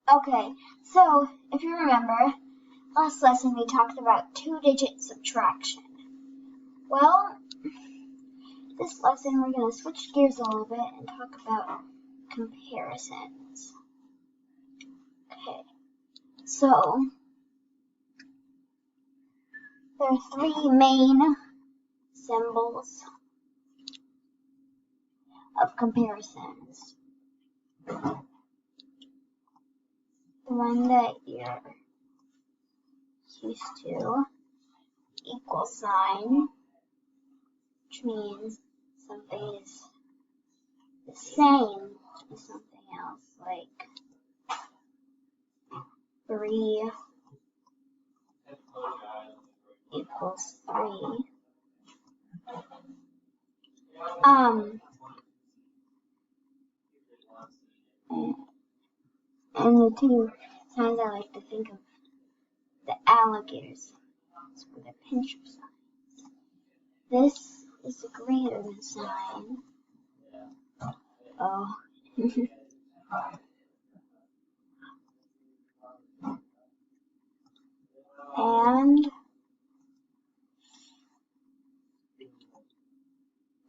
Okay, so if you remember, last lesson we talked about two-digit subtraction. Well, this lesson we're going to switch gears a little bit and talk about comparisons. Okay, so there are three main symbols of comparisons. The one that you're used to, equal sign, which means something is the same as something else, like 3 equals 3. And the two signs I like to think of, the alligator signs or the pincher signs. This is the greater than sign. Oh. And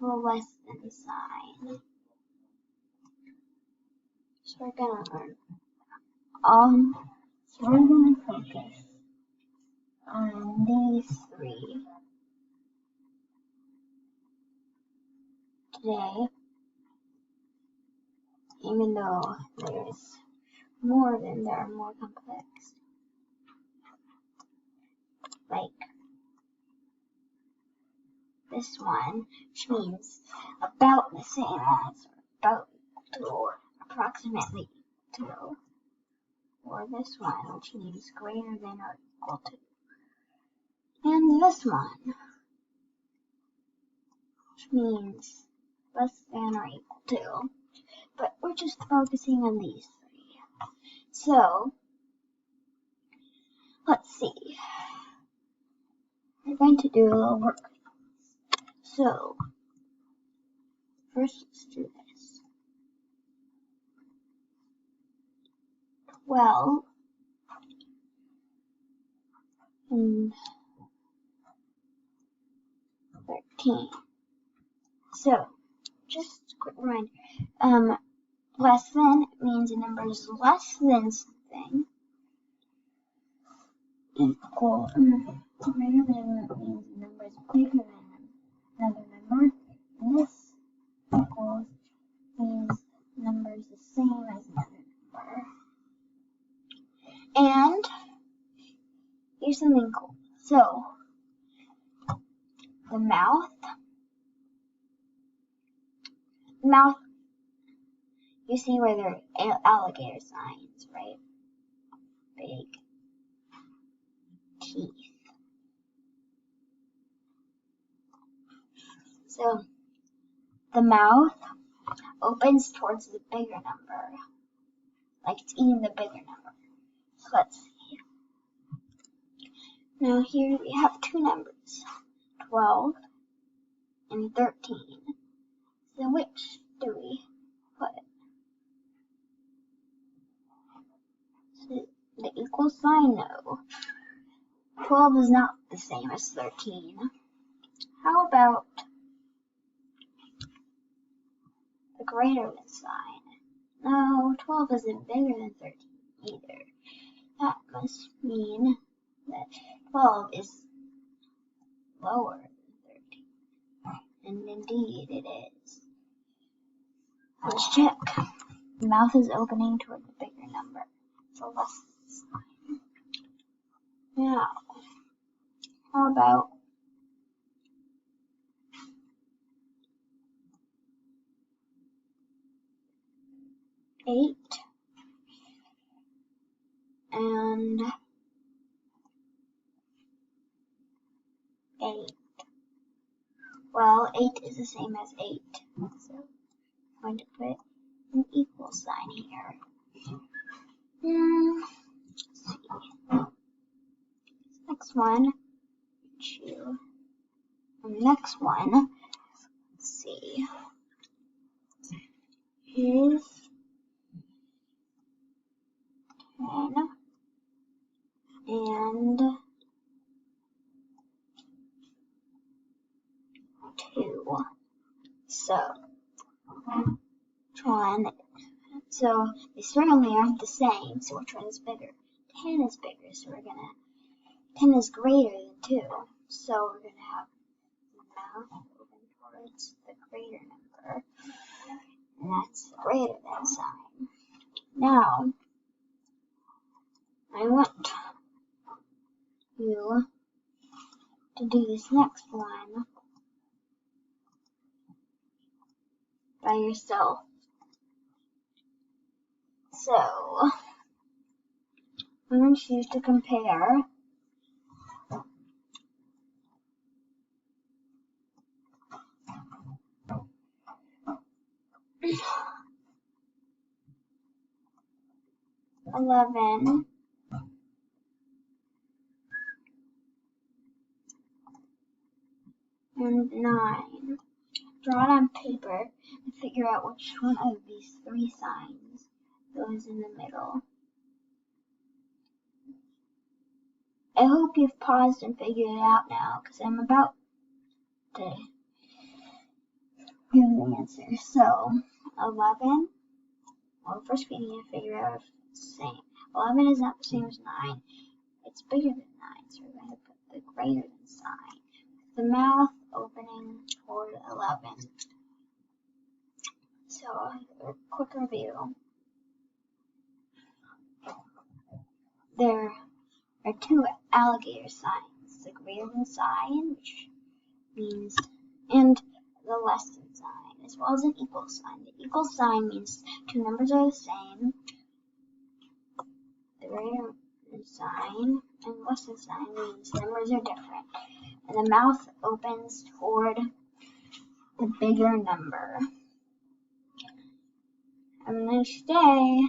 the less than sign. So we're gonna learn. So we're gonna focus on these three today, even though there's more of them that are more complex. Like this one, which means about the same as, or about to, or approximately to. Or this one, which means greater than or equal to. And this one, which means less than or equal to. But we're just focusing on these three. So, let's see. We're going to do a little work. So, first let's do this. 12 and 13. So, just a quick reminder. Less than means a number is less than something. Equal, greater than means a number is bigger than another number. And this equals means the number is the same as another number. And here's something cool. So, the mouth, you see where there are alligator signs, right? Big teeth. So, the mouth opens towards the bigger number, like it's eating the bigger number. So let's see. Now here we have two numbers, 12 and 13. So which do we put? So the equal sign, no. 12 is not the same as 13. How about the greater than sign? No, 12 isn't bigger than 13 either. That must mean that 12 is lower than 13. And indeed it is. Let's check. The mouth is opening toward the bigger number. So less sign. Now, how about 8 and 8? Well, 8 is the same as 8, so I'm going to put an equal sign here. Let's see. Next one, next one, let's see, is 10 and 2. So, so they certainly aren't the same, so which one is bigger? 10 is bigger, so 10 is greater than 2. So we're going to have the mouth open towards the greater number, and that's the greater than sign. Now, I want you to do this next one by yourself. So, I want you to compare 11 and 9. Draw it on paper and figure out which one of these 3 signs goes in the middle. I hope you've paused and figured it out now, because I'm about to give the answer. So, 11, well, first we need to figure out if it's the same. 11 is not the same as 9. It's bigger than 9, so we're going to put the greater than sign. The mouth opening toward 11. So, a quick review. There are 2 alligator signs, the greater than sign, which means, and the less than sign, as well as an equal sign. The equal sign means 2 numbers are the same, the greater than sign, and less than sign means numbers are different. And the mouth opens toward the bigger number. Have a nice day.